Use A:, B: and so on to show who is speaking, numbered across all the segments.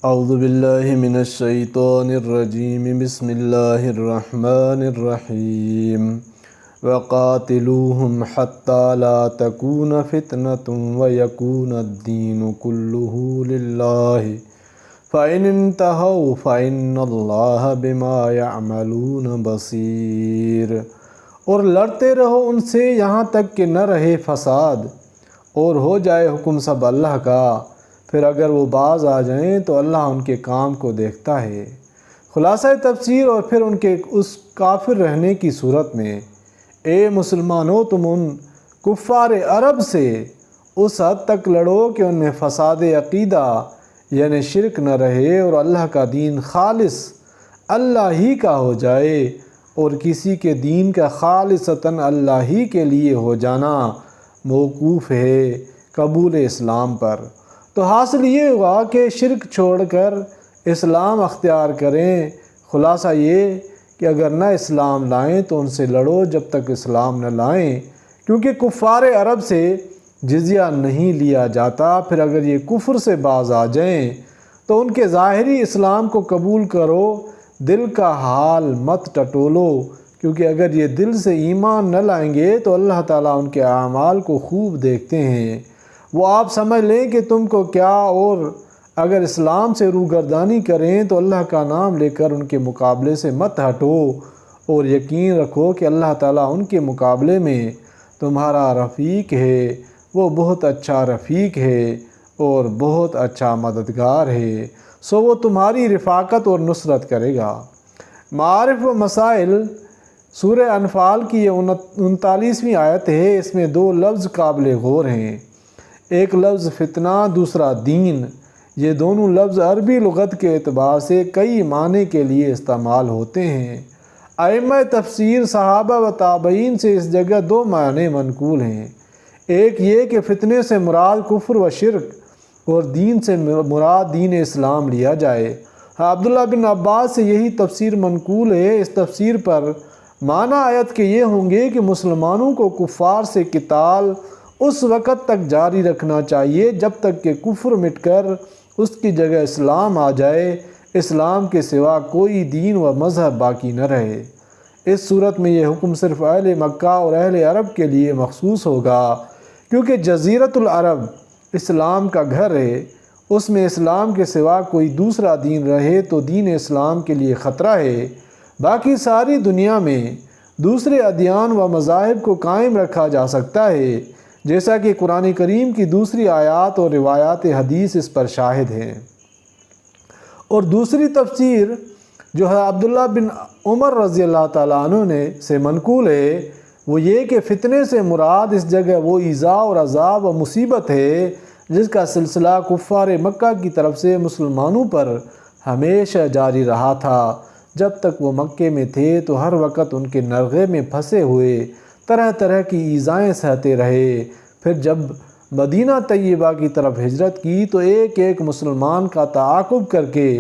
A: اعوذ باللہ من الشیطان الرجیم بسم اللہ الرحمن الرحیم وقاتلوہم حتی لا تکون فتنة ویکون الدین کلہ للہ فإن انتہوا فإن اللہ بما یعملون بصیر۔ اور لڑتے رہو ان سے یہاں تک کہ نہ رہے فساد اور ہو جائے حکم سب اللہ کا، پھر اگر وہ باز آ جائیں تو اللہ ان کے کام کو دیکھتا ہے۔ خلاصہ تفسیر اور پھر ان کے اس کافر رہنے کی صورت میں، اے مسلمانوں تم ان کفار عرب سے اس حد تک لڑو کہ ان میں فساد عقیدہ یعنی شرک نہ رہے اور اللہ کا دین خالص اللہ ہی کا ہو جائے، اور کسی کے دین کا خالصتاً اللہ ہی کے لیے ہو جانا موقوف ہے قبول اسلام پر۔ تو حاصل یہ ہوا کہ شرک چھوڑ کر اسلام اختیار کریں۔ خلاصہ یہ کہ اگر نہ اسلام لائیں تو ان سے لڑو جب تک اسلام نہ لائیں، کیونکہ کفار عرب سے جزیہ نہیں لیا جاتا۔ پھر اگر یہ کفر سے باز آ جائیں تو ان کے ظاہری اسلام کو قبول کرو، دل کا حال مت ٹٹولو، کیونکہ اگر یہ دل سے ایمان نہ لائیں گے تو اللہ تعالیٰ ان کے اعمال کو خوب دیکھتے ہیں۔ وہ آپ سمجھ لیں کہ تم کو کیا، اور اگر اسلام سے روگردانی کریں تو اللہ کا نام لے کر ان کے مقابلے سے مت ہٹو، اور یقین رکھو کہ اللہ تعالیٰ ان کے مقابلے میں تمہارا رفیق ہے، وہ بہت اچھا رفیق ہے اور بہت اچھا مددگار ہے، سو وہ تمہاری رفاقت اور نصرت کرے گا۔ معارف و مسائل سورہ انفال کی یہ 39ویں آیت ہے۔ اس میں دو لفظ قابل غور ہیں، ایک لفظ فتنہ، دوسرا دین۔ یہ دونوں لفظ عربی لغت کے اعتبار سے کئی معنی کے لیے استعمال ہوتے ہیں۔ ائمہ تفسیر صحابہ و تابعین سے اس جگہ دو معنی منقول ہیں، ایک یہ کہ فتنے سے مراد کفر و شرک اور دین سے مراد دین اسلام لیا جائے۔ عبداللہ بن عباس سے یہی تفسیر منقول ہے۔ اس تفسیر پر معنی آیت کے یہ ہوں گے کہ مسلمانوں کو کفار سے قتال اس وقت تک جاری رکھنا چاہیے جب تک کہ کفر مٹ کر اس کی جگہ اسلام آ جائے، اسلام کے سوا کوئی دین و مذہب باقی نہ رہے۔ اس صورت میں یہ حکم صرف اہل مکہ اور اہل عرب کے لیے مخصوص ہوگا، کیونکہ جزیرۃ العرب اسلام کا گھر ہے، اس میں اسلام کے سوا کوئی دوسرا دین رہے تو دین اسلام کے لیے خطرہ ہے۔ باقی ساری دنیا میں دوسرے ادیان و مذاہب کو قائم رکھا جا سکتا ہے، جیسا کہ قرآن کریم کی دوسری آیات اور روایات حدیث اس پر شاہد ہیں۔ اور دوسری تفسیر جو ہے عبداللہ بن عمر رضی اللہ تعالیٰ عنہ سے منقول ہے، وہ یہ کہ فتنے سے مراد اس جگہ وہ ایذا اور عذاب و مصیبت ہے جس کا سلسلہ کفار مکہ کی طرف سے مسلمانوں پر ہمیشہ جاری رہا تھا۔ جب تک وہ مکے میں تھے تو ہر وقت ان کے نرغے میں پھنسے ہوئے طرح طرح کی ایذائیں سہتے رہے۔ پھر جب مدینہ طیبہ کی طرف ہجرت کی تو ایک ایک مسلمان کا تعاقب کر کے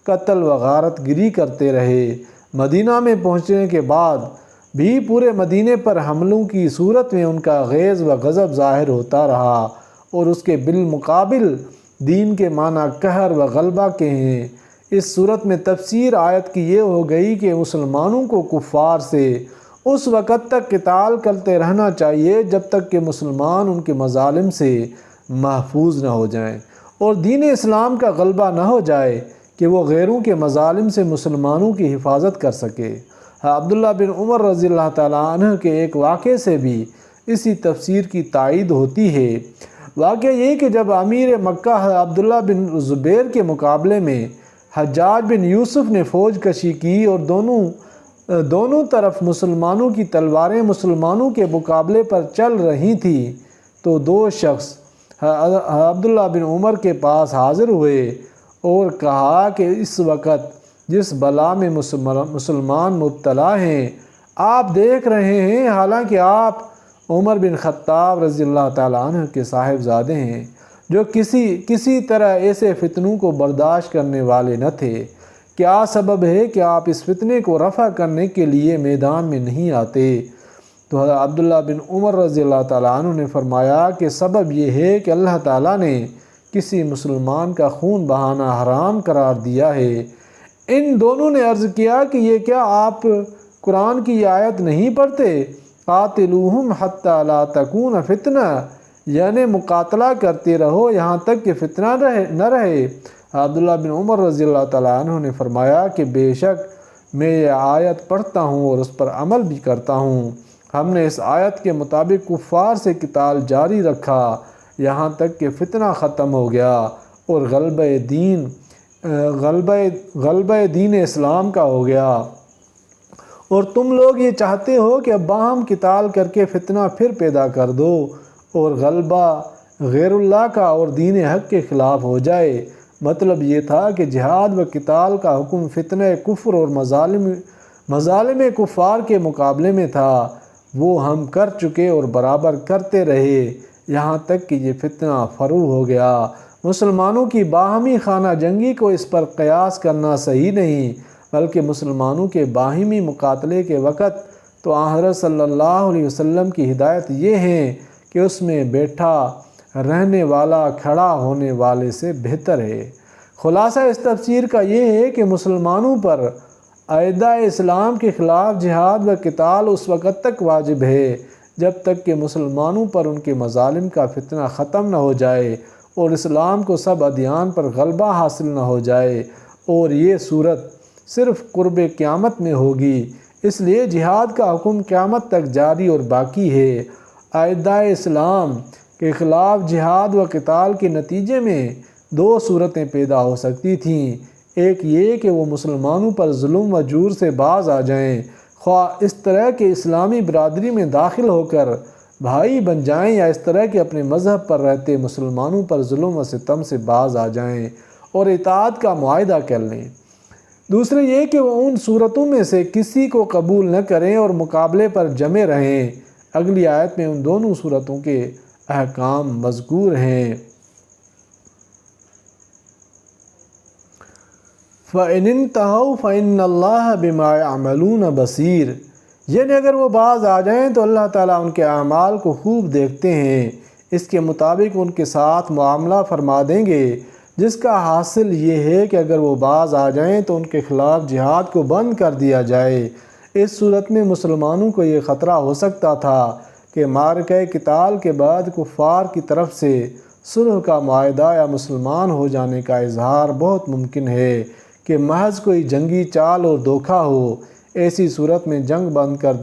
A: قتل و غارت گری کرتے رہے۔ مدینہ میں پہنچنے کے بعد بھی پورے مدینے پر حملوں کی صورت میں ان کا غیظ و غضب ظاہر ہوتا رہا، اور اس کے بالمقابل دین کے معنی قہر و غلبہ کے ہیں۔ اس صورت میں تفسیر آیت کی یہ ہو گئی کہ مسلمانوں کو کفار سے اس وقت تک قتال کرتے رہنا چاہیے جب تک کہ مسلمان ان کے مظالم سے محفوظ نہ ہو جائیں اور دین اسلام کا غلبہ نہ ہو جائے کہ وہ غیروں کے مظالم سے مسلمانوں کی حفاظت کر سکے۔ عبداللہ بن عمر رضی اللہ تعالیٰ عنہ کے ایک واقعے سے بھی اسی تفسیر کی تائید ہوتی ہے۔ واقعہ یہ کہ جب امیر مکہ عبداللہ بن زبیر کے مقابلے میں حجاج بن یوسف نے فوج کشی کی اور دونوں طرف مسلمانوں کی تلواریں مسلمانوں کے مقابلے پر چل رہی تھیں، تو دو شخص عبداللہ بن عمر کے پاس حاضر ہوئے اور کہا کہ اس وقت جس بلا میں مسلمان مبتلا ہیں آپ دیکھ رہے ہیں، حالانکہ آپ عمر بن خطاب رضی اللہ تعالیٰ عنہ کے صاحبزادے ہیں جو کسی طرح ایسے فتنوں کو برداشت کرنے والے نہ تھے۔ کیا سبب ہے کہ آپ اس فتنے کو رفع کرنے کے لیے میدان میں نہیں آتے؟ تو عبداللہ بن عمر رضی اللہ تعالیٰ عنہ نے فرمایا کہ سبب یہ ہے کہ اللہ تعالیٰ نے کسی مسلمان کا خون بہانا حرام قرار دیا ہے۔ ان دونوں نے عرض کیا کہ یہ کیا آپ قرآن کی یہ آیت نہیں پڑھتے؟ قاتلوہم حتی لا تکون فتنہ، یعنی مقاتلہ کرتے رہو یہاں تک کہ فتنہ نہ رہے۔ عبداللہ بن عمر رضی اللہ تعالیٰ عنہ نے فرمایا کہ بے شک میں یہ آیت پڑھتا ہوں اور اس پر عمل بھی کرتا ہوں۔ ہم نے اس آیت کے مطابق کفار سے قتال جاری رکھا یہاں تک کہ فتنہ ختم ہو گیا اور غلبہ دین اسلام کا ہو گیا، اور تم لوگ یہ چاہتے ہو کہ اب باہم قتال کر کے فتنہ پھر پیدا کر دو اور غلبہ غیر اللہ کا اور دین حق کے خلاف ہو جائے۔ مطلب یہ تھا کہ جہاد و قتال کا حکم فتنہ کفر اور مظالم کفار کے مقابلے میں تھا، وہ ہم کر چکے اور برابر کرتے رہے یہاں تک کہ یہ فتنہ فروغ ہو گیا۔ مسلمانوں کی باہمی خانہ جنگی کو اس پر قیاس کرنا صحیح نہیں، بلکہ مسلمانوں کے باہمی مقاتلے کے وقت تو حضرت صلی اللہ علیہ وسلم کی ہدایت یہ ہے کہ اس میں بیٹھا رہنے والا کھڑا ہونے والے سے بہتر ہے۔ خلاصہ اس تفسیر کا یہ ہے کہ مسلمانوں پر اعداء اسلام کے خلاف جہاد و قتال اس وقت تک واجب ہے جب تک کہ مسلمانوں پر ان کے مظالم کا فتنہ ختم نہ ہو جائے اور اسلام کو سب ادیان پر غلبہ حاصل نہ ہو جائے، اور یہ صورت صرف قرب قیامت میں ہوگی، اس لیے جہاد کا حکم قیامت تک جاری اور باقی ہے۔ اعداء اسلام کے خلاف جہاد و قتال کے نتیجے میں دو صورتیں پیدا ہو سکتی تھیں، ایک یہ کہ وہ مسلمانوں پر ظلم و جور سے باز آ جائیں، خواہ اس طرح کے اسلامی برادری میں داخل ہو کر بھائی بن جائیں، یا اس طرح کے اپنے مذہب پر رہتے مسلمانوں پر ظلم و ستم سے باز آ جائیں اور اطاعت کا معاہدہ کر لیں۔ دوسرے یہ کہ وہ ان صورتوں میں سے کسی کو قبول نہ کریں اور مقابلے پر جمے رہیں۔ اگلی آیت میں ان دونوں صورتوں کے احکام مذکور ہیں۔ فَإِنِ انْتَهَوْا فَإِنَّ اللَّهَ بِمَا يَعْمَلُونَ بَصِيرٌ، یعنی اگر وہ باز آ جائیں تو اللہ تعالیٰ ان کے اعمال کو خوب دیکھتے ہیں، اس کے مطابق ان کے ساتھ معاملہ فرما دیں گے، جس کا حاصل یہ ہے کہ اگر وہ باز آ جائیں تو ان کے خلاف جہاد کو بند کر دیا جائے۔ اس صورت میں مسلمانوں کو یہ خطرہ ہو سکتا تھا کہ معرکہ قتال کے بعد کفار کی طرف سے صلح کا معاہدہ یا مسلمان ہو جانے کا اظہار بہت ممکن ہے کہ محض کوئی جنگی چال اور دھوکہ ہو۔ ایسی صورت میں جنگ بند کر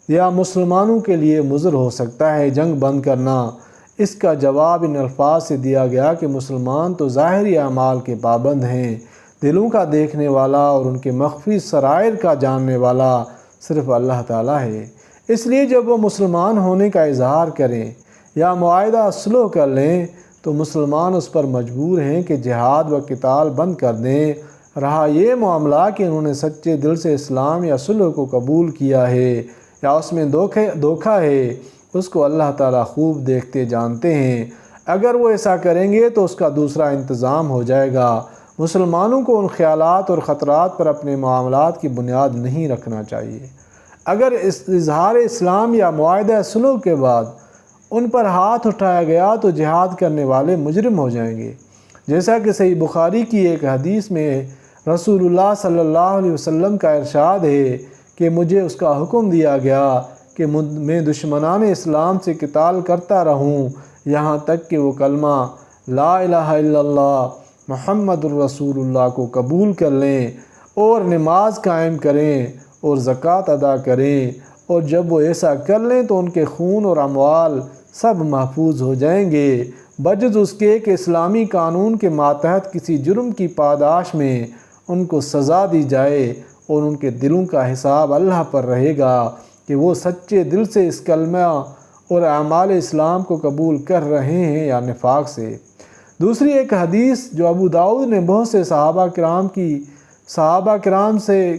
A: دیا مسلمانوں کے لیے مضر ہو سکتا ہے جنگ بند کرنا۔ اس کا جواب ان الفاظ سے دیا گیا کہ مسلمان تو ظاہری اعمال کے پابند ہیں، دلوں کا دیکھنے والا اور ان کے مخفی سرائر کا جاننے والا صرف اللہ تعالیٰ ہے۔ اس لیے جب وہ مسلمان ہونے کا اظہار کریں یا معاہدہ صلح کر لیں تو مسلمان اس پر مجبور ہیں کہ جہاد و قتال بند کر دیں۔ رہا یہ معاملہ کہ انہوں نے سچے دل سے اسلام یا صلح کو قبول کیا ہے یا اس میں دھوکہ ہے، اس کو اللہ تعالیٰ خوب دیکھتے جانتے ہیں۔ اگر وہ ایسا کریں گے تو اس کا دوسرا انتظام ہو جائے گا۔ مسلمانوں کو ان خیالات اور خطرات پر اپنے معاملات کی بنیاد نہیں رکھنا چاہیے۔ اگر اظہار اسلام یا معاہدہ صلح کے بعد ان پر ہاتھ اٹھایا گیا تو جہاد کرنے والے مجرم ہو جائیں گے، جیسا کہ صحیح بخاری کی ایک حدیث میں رسول اللہ صلی اللہ علیہ وسلم کا ارشاد ہے کہ مجھے اس کا حکم دیا گیا کہ میں دشمنان اسلام سے قتال کرتا رہوں یہاں تک کہ وہ کلمہ لا الہ الا اللہ محمد الرسول اللہ کو قبول کر لیں اور نماز قائم کریں اور زکوٰۃ ادا کریں، اور جب وہ ایسا کر لیں تو ان کے خون اور اموال سب محفوظ ہو جائیں گے، بجز اس کے کہ اسلامی قانون کے ماتحت کسی جرم کی پاداش میں ان کو سزا دی جائے، اور ان کے دلوں کا حساب اللہ پر رہے گا کہ وہ سچے دل سے اس کلمہ اور اعمال اسلام کو قبول کر رہے ہیں یا نفاق سے۔ دوسری ایک حدیث جو ابو داؤد نے بہت سے صحابہ کرام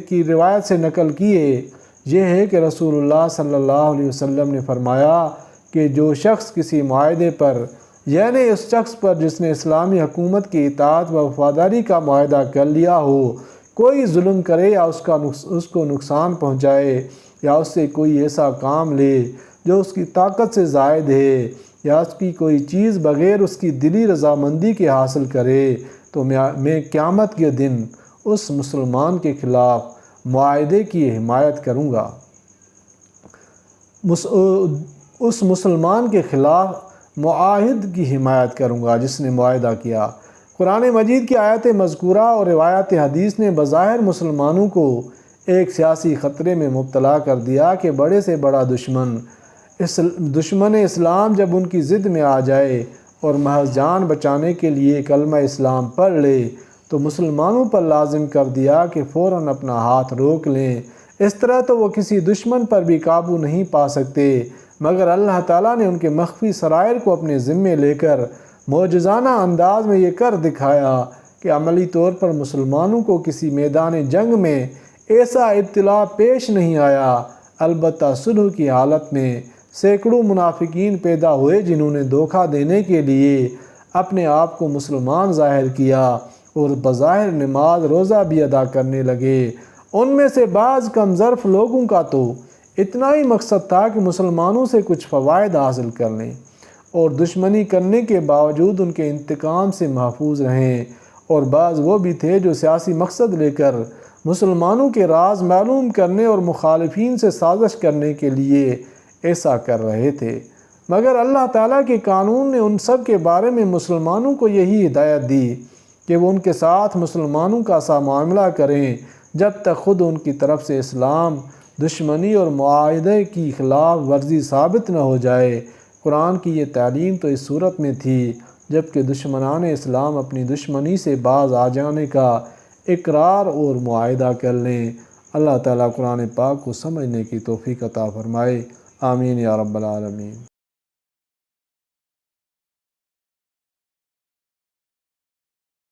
A: کی روایت سے نقل کی ہے، یہ ہے کہ رسول اللہ صلی اللہ علیہ وسلم نے فرمایا کہ جو شخص کسی معاہدے پر، یعنی اس شخص پر جس نے اسلامی حکومت کی اطاعت و وفاداری کا معاہدہ کر لیا ہو، کوئی ظلم کرے یا اس کو نقصان پہنچائے یا اس سے کوئی ایسا کام لے جو اس کی طاقت سے زائد ہے یا اس کی کوئی چیز بغیر اس کی دلی رضامندی کے حاصل کرے تو میں قیامت کے دن اس مسلمان کے خلاف معاہدے کی حمایت کروں گا، اس مسلمان کے خلاف معاہد کی حمایت کروں گا جس نے معاہدہ کیا۔ قرآن مجید کی آیت مذکورہ اور روایات حدیث نے بظاہر مسلمانوں کو ایک سیاسی خطرے میں مبتلا کر دیا کہ بڑے سے بڑا دشمن اسلام جب ان کی ضد میں آ جائے اور محض جان بچانے کے لیے کلمہ اسلام پڑھ لے تو مسلمانوں پر لازم کر دیا کہ فوراً اپنا ہاتھ روک لیں۔ اس طرح تو وہ کسی دشمن پر بھی قابو نہیں پا سکتے، مگر اللہ تعالیٰ نے ان کے مخفی سرائر کو اپنے ذمے لے کر معجزانہ انداز میں یہ کر دکھایا کہ عملی طور پر مسلمانوں کو کسی میدان جنگ میں ایسا ابتلا پیش نہیں آیا۔ البتہ صلح کی حالت میں سینکڑوں منافقین پیدا ہوئے جنہوں نے دھوکہ دینے کے لیے اپنے آپ کو مسلمان ظاہر کیا اور بظاہر نماز روزہ بھی ادا کرنے لگے۔ ان میں سے بعض کم ظرف لوگوں کا تو اتنا ہی مقصد تھا کہ مسلمانوں سے کچھ فوائد حاصل کر لیں اور دشمنی کرنے کے باوجود ان کے انتقام سے محفوظ رہیں، اور بعض وہ بھی تھے جو سیاسی مقصد لے کر مسلمانوں کے راز معلوم کرنے اور مخالفین سے سازش کرنے کے لیے ایسا کر رہے تھے۔ مگر اللہ تعالیٰ کے قانون نے ان سب کے بارے میں مسلمانوں کو یہی ہدایت دی کہ وہ ان کے ساتھ مسلمانوں کا سا معاملہ کریں جب تک خود ان کی طرف سے اسلام دشمنی اور معاہدے کی خلاف ورزی ثابت نہ ہو جائے۔ قرآن کی یہ تعلیم تو اس صورت میں تھی جبکہ دشمنان اسلام اپنی دشمنی سے باز آ جانے کا اقرار اور معاہدہ کر لیں۔ اللہ تعالیٰ قرآن پاک کو سمجھنے کی توفیق عطا فرمائے، آمین یا رب العالمین۔